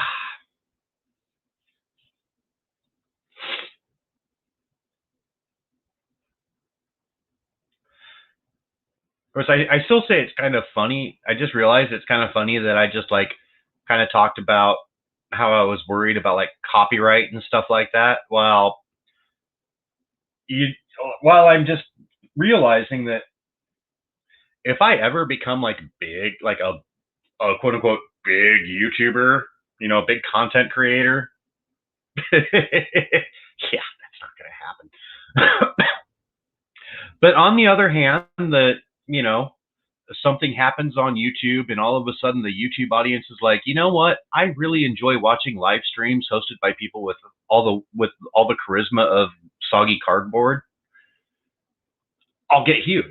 course, I still say it's kind of funny. I just realized it's kind of funny that I just kind of talked about how I was worried about like copyright and stuff like that. While I'm just realizing that if I ever become like big, like a quote unquote big YouTuber, big content creator, yeah, that's not going to happen. But on the other hand, that something happens on YouTube, and all of a sudden the YouTube audience is like, you know what? I really enjoy watching live streams hosted by people with all the charisma of soggy cardboard. I'll get huge,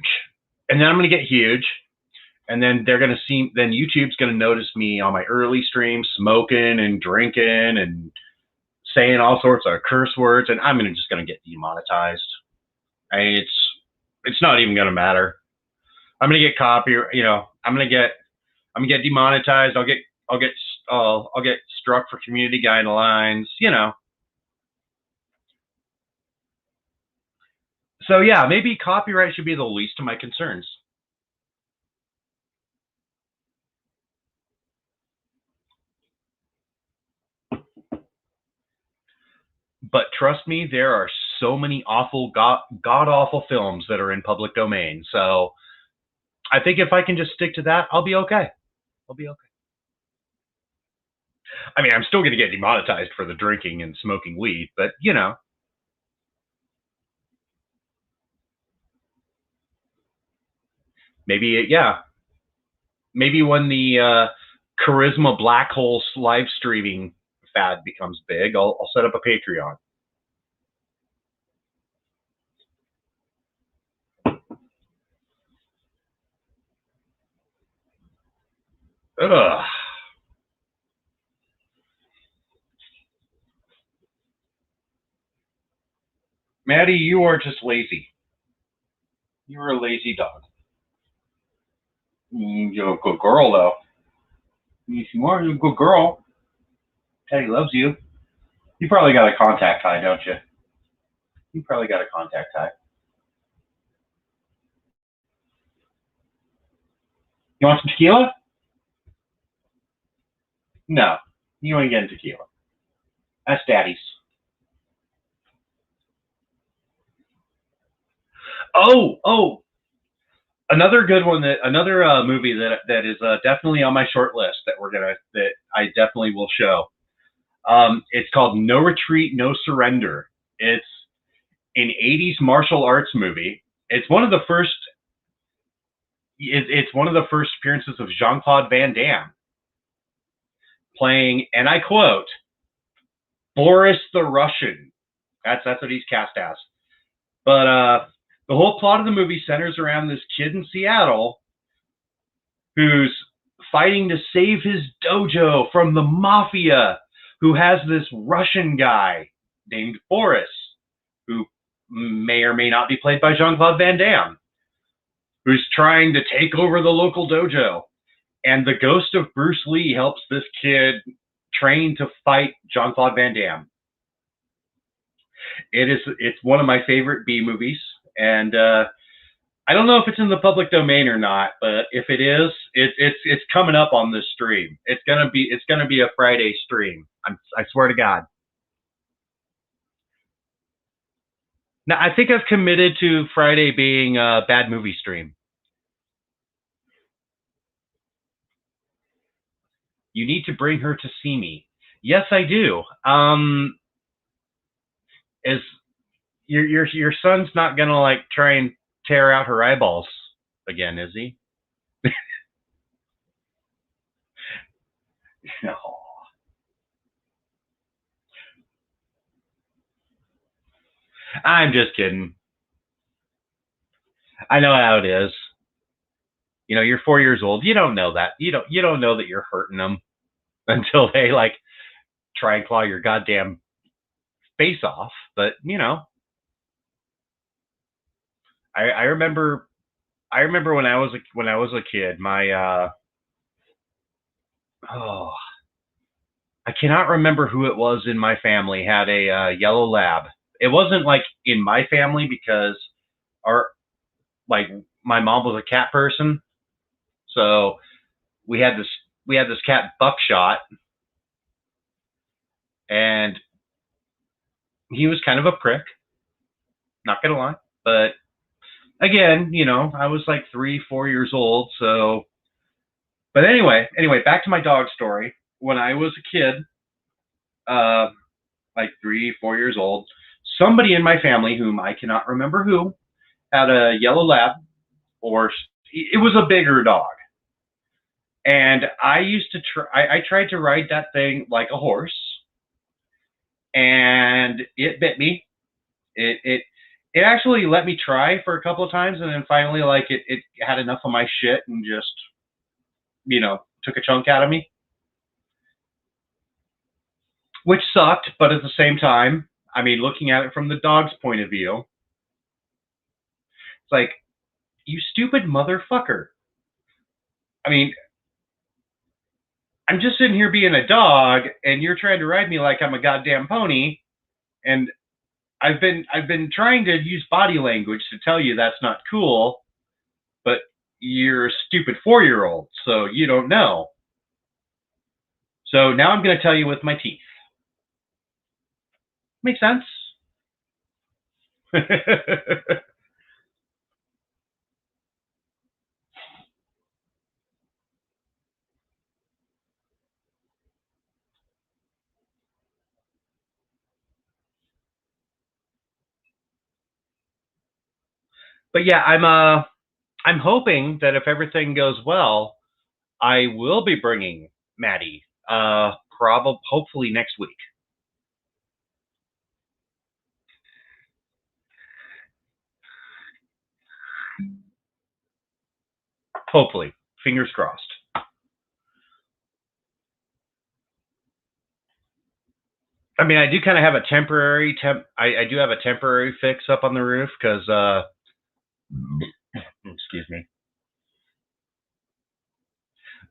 and then I'm going to get huge, and then then YouTube's going to notice me on my early streams smoking and drinking and saying all sorts of curse words, and I'm just going to get demonetized. It's not even going to matter. I'm going to get I'm going to get demonetized. I'll get struck for community guidelines, So yeah, maybe copyright should be the least of my concerns. But trust me, there are so many awful, god awful films that are in public domain. So I think if I can just stick to that, I'll be okay. I'm still going to get demonetized for the drinking and smoking weed, but maybe when the charisma black hole live streaming fad becomes big, I'll set up a Patreon. Ugh. Maddie, you are just lazy. You're a lazy dog. You're a good girl, though. Yes, you are. You're a good girl. Teddy loves you. You probably got a contact high, don't you? You probably got a contact high. You want some tequila? No. You ain't getting tequila. That's Daddy's. Oh, another good one another movie that is definitely on my short list that I definitely will show. It's called No Retreat, No Surrender. It's an '80s martial arts movie. It's one of the first. It's one of the first appearances of Jean-Claude Van Damme playing, and I quote, Boris the Russian. That's what he's cast as. But the whole plot of the movie centers around this kid in Seattle who's fighting to save his dojo from the mafia, who has this Russian guy named Boris, who may or may not be played by Jean-Claude Van Damme, who's trying to take over the local dojo. And the ghost of Bruce Lee helps this kid train to fight Jean-Claude Van Damme. It's one of my favorite B movies, and I don't know if it's in the public domain or not, but if it is, it's coming up on this stream. It's gonna be a Friday stream. I swear to God. Now I think I've committed to Friday being a bad movie stream. You need to bring her to see me. Yes, I do. Is your son's not gonna like try and tear out her eyeballs again, is he? No. I'm just kidding. I know how it is. You know, you're 4 years old. You don't know that. You don't know that you're hurting them until they like try and claw your goddamn face off. But you know, I remember when I was a kid, my oh, I cannot remember who it was in my family had a yellow lab. It wasn't like in my family because our like my mom was a cat person, so we had this cat Buckshot, and he was kind of a prick, not gonna lie. But again, you know, I was like 3, 4 years old, so. But anyway, back to my dog story. When I was a kid, like 3, 4 years old, somebody in my family, whom I cannot remember who, had a yellow lab, or it was a bigger dog. And I used to I tried to ride that thing like a horse, and it bit me. It actually let me try for a couple of times, and then finally, like it had enough of my shit and just, you know, took a chunk out of me, which sucked. But at the same time, I mean, looking at it from the dog's point of view, it's like, you stupid motherfucker. I mean, I'm just sitting here being a dog, and you're trying to ride me like I'm a goddamn pony. And I've been trying to use body language to tell you that's not cool, but you're a stupid 4-year-old, so you don't know. So now I'm going to tell you with my teeth. Make sense? But yeah, I'm hoping that if everything goes well, I will be bringing Maddie, hopefully next week. Hopefully, fingers crossed. I mean, I do kind of have a temporary I do have a temporary fix up on the roof because Excuse me.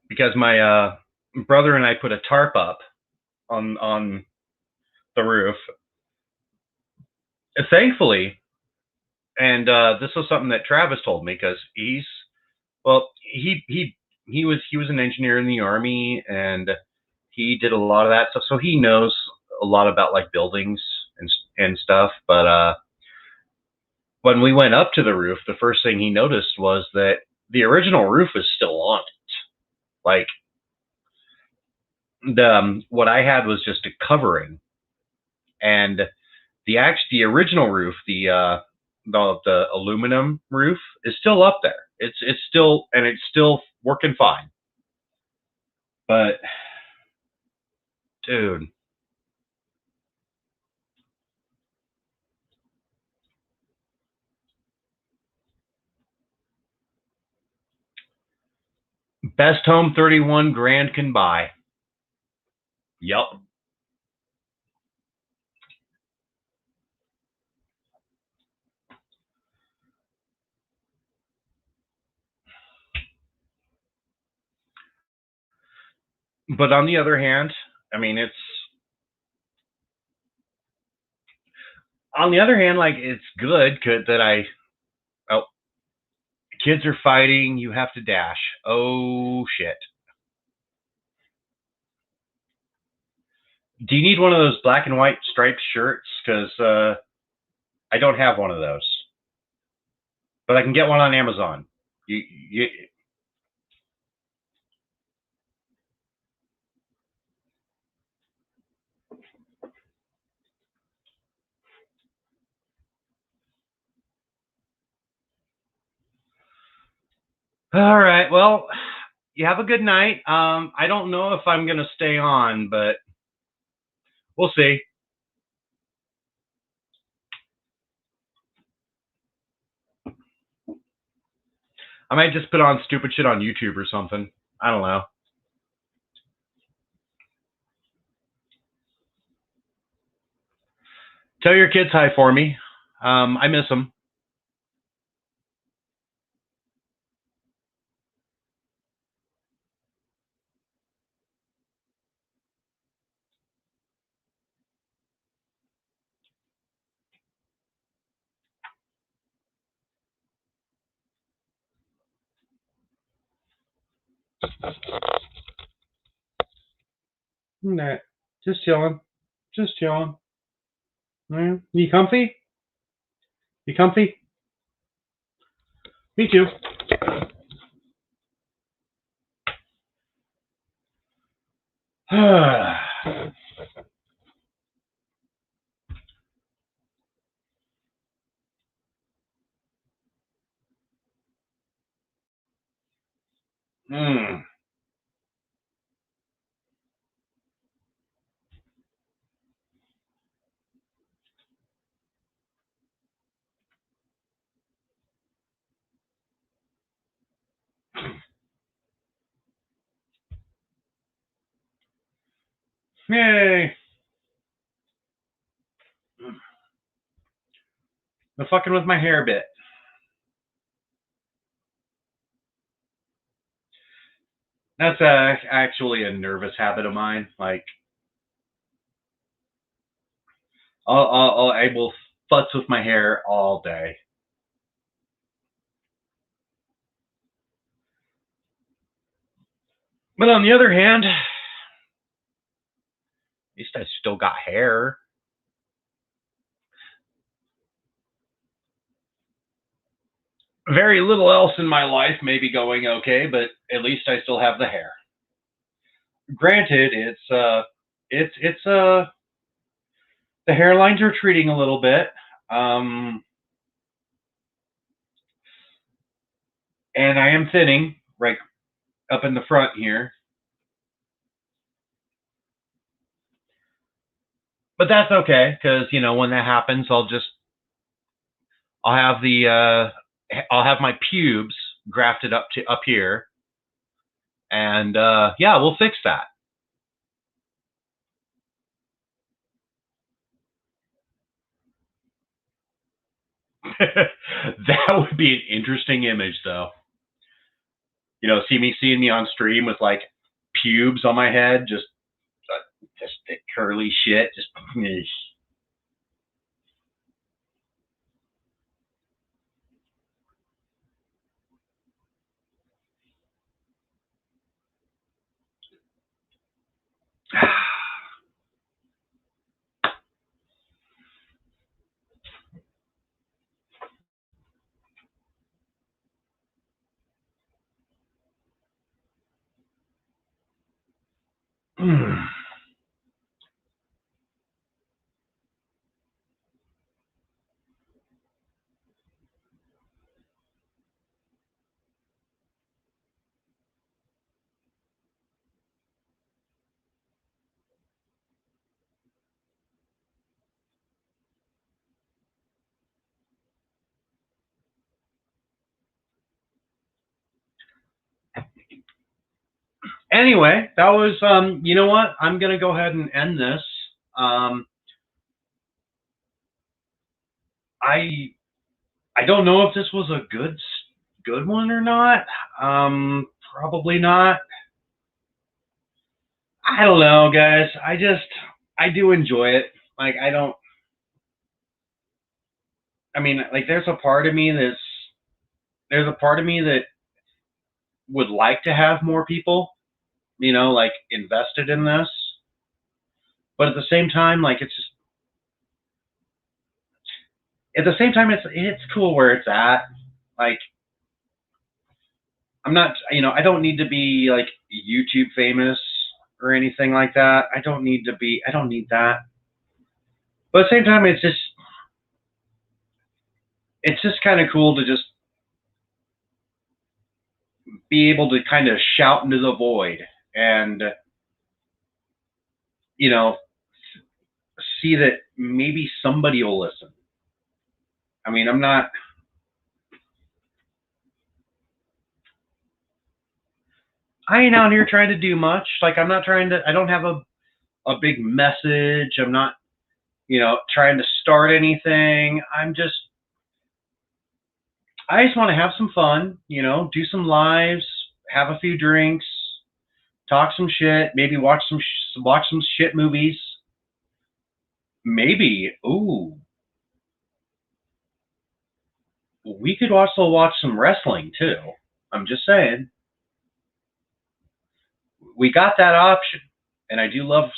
Because my brother and I put a tarp up on the roof. Thankfully, and this was something that Travis told me because he was an engineer in the Army, and he did a lot of that stuff, so he knows a lot about like buildings and stuff. But when we went up to the roof, the first thing he noticed was that the original roof is still on it. Like what I had was just a covering, and the original roof, the aluminum roof, is still up there. It's still working fine. But dude, best home 31 grand can buy. Yep. But on the other hand, I mean, like, it's good that kids are fighting, you have to dash. Oh, shit. Do you need one of those black and white striped shirts? Because I don't have one of those. But I can get one on Amazon. All right. Well, you have a good night. I don't know if I'm going to stay on, but we'll see. I might just put on stupid shit on YouTube or something. I don't know. Tell your kids hi for me. I miss them. Nah, just chilling. Just chilling. Yeah. You comfy? You comfy? Me too. Hmm. Yay. The fucking with my hair bit. That's actually a nervous habit of mine. Like, I will futz with my hair all day. But on the other hand, at least I still got hair. Very little else in my life may be going okay, but at least I still have the hair. Granted, the hairlines are treating a little bit. And I am thinning right up in the front here. But that's okay, because when that happens, I'll have my pubes grafted up here, and yeah, we'll fix that. That would be an interesting image, though. Seeing me on stream with like pubes on my head, just thick curly shit, just. Anyway, that was you know what? I'm gonna go ahead and end this. I don't know if this was a good one or not. Probably not. I don't know, guys. I do enjoy it. Like like there's a part of me that would like to have more people, like invested in this. But at the same time, like it's cool where it's at. Like I'm not, I don't need to be like YouTube famous or anything like that. I don't need that. But at the same time, it's just kind of cool to just be able to kind of shout into the void and, see that maybe somebody will listen. I mean, I ain't out here trying to do much. Like I don't have a big message. I'm not, trying to start anything. I just want to have some fun, do some lives, have a few drinks, talk some shit, maybe watch some shit movies. Maybe, we could also watch some wrestling too. I'm just saying. We got that option. And I do love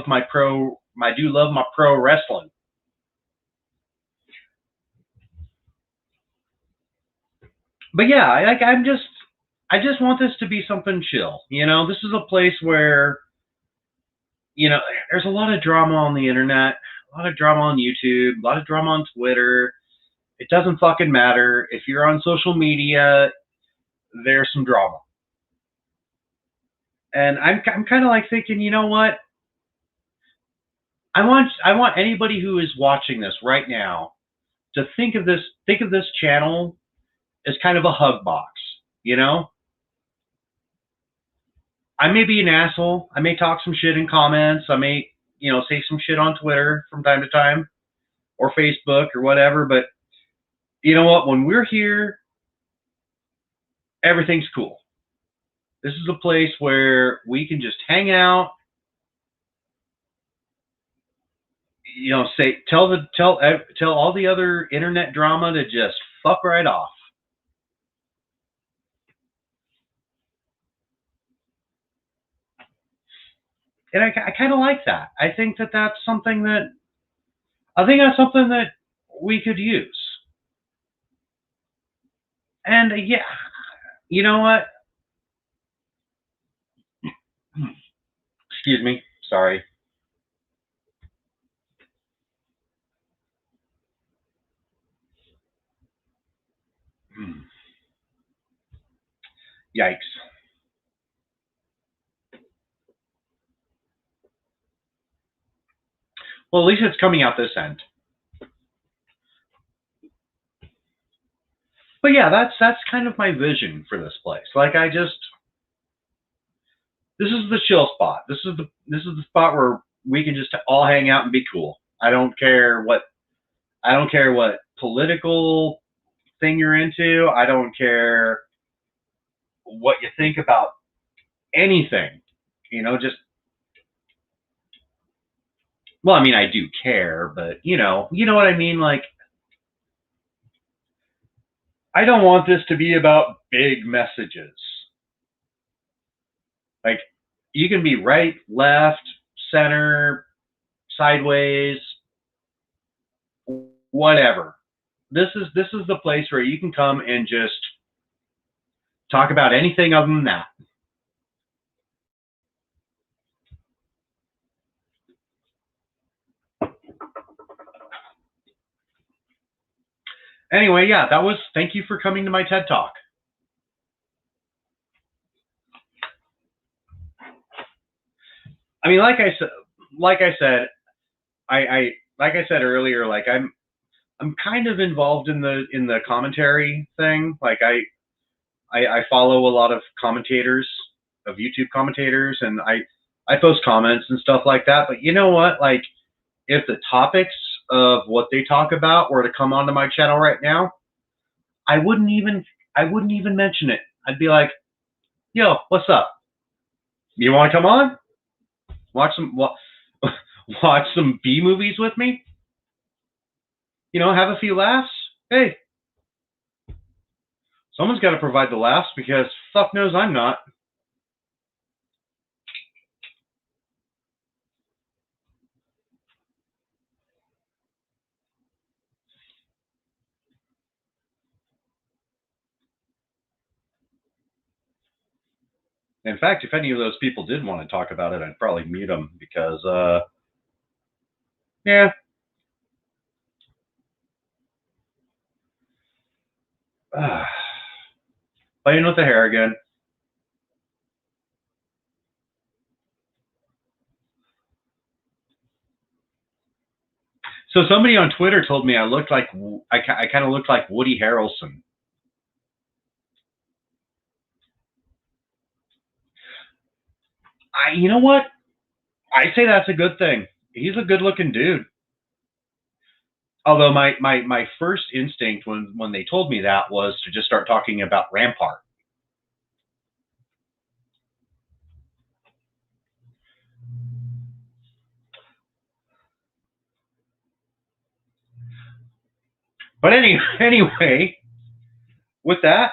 my pro wrestling. But yeah, I just want this to be something chill. This is a place where, there's a lot of drama on the internet, a lot of drama on YouTube, a lot of drama on Twitter. It doesn't fucking matter. If you're on social media, there's some drama. And I'm kind of like thinking, you know what? I want anybody who is watching this right now to think of this channel as kind of a hug box, I may be an asshole. I may talk some shit in comments. I may, say some shit on Twitter from time to time or Facebook or whatever. But you know what? When we're here, everything's cool. This is a place where we can just hang out, tell all the other internet drama to just fuck right off. And I kind of like that. I think that's something that we could use. And yeah, you know what? Excuse me. Sorry. Yikes. Well, at least it's coming out this end. But yeah, that's kind of my vision for this place. Like this is the chill spot. This is the spot where we can just all hang out and be cool. I don't care what political thing you're into. I don't care what you think about anything. Just, well, I mean, I do care, but you know what I mean? Like, I don't want this to be about big messages. Like, you can be right, left, center, sideways, whatever. This is the place where you can come and just talk about anything other than that. Anyway, yeah, thank you for coming to my TED Talk. I mean, like I said earlier, like I'm kind of involved in the commentary thing. Like I follow a lot of commentators, of YouTube commentators, and I post comments and stuff like that. But you know what? Like, if the topics of what they talk about were to come onto my channel right now, I wouldn't even mention it. I'd be like, yo, what's up? You want to come on? Watch some B movies with me? Have a few laughs? Hey, someone's got to provide the laughs, because fuck knows I'm not. In fact, if any of those people did want to talk about it, I'd probably mute them, because, yeah. Playing with the hair again. So somebody on Twitter told me I kind of looked like Woody Harrelson. You know what? I say that's a good thing. He's a good-looking dude. Although my first instinct when they told me that was to just start talking about Rampart. But anyway, with that,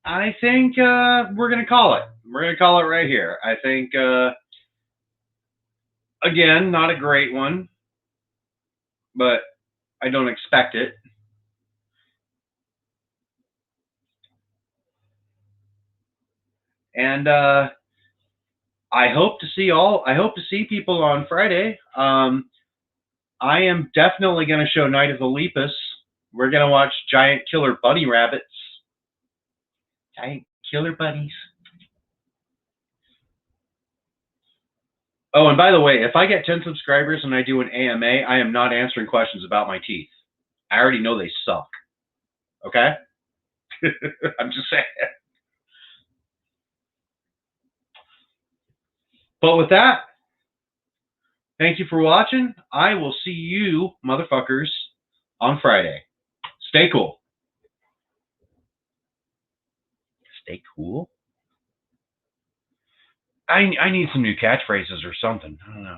I think we're going to call it. We're going to call it right here. I think, again, not a great one, but I don't expect it. And I hope to see people on Friday. I am definitely going to show Night of the Lepus. We're going to watch Giant Killer Bunny Rabbits. Giant Killer Bunnies. Oh, and by the way, if I get 10 subscribers and I do an AMA, I am not answering questions about my teeth. I already know they suck. Okay? I'm just saying. But with that, thank you for watching. I will see you, motherfuckers, on Friday. Stay cool. Stay cool? I need some new catchphrases or something. I don't know.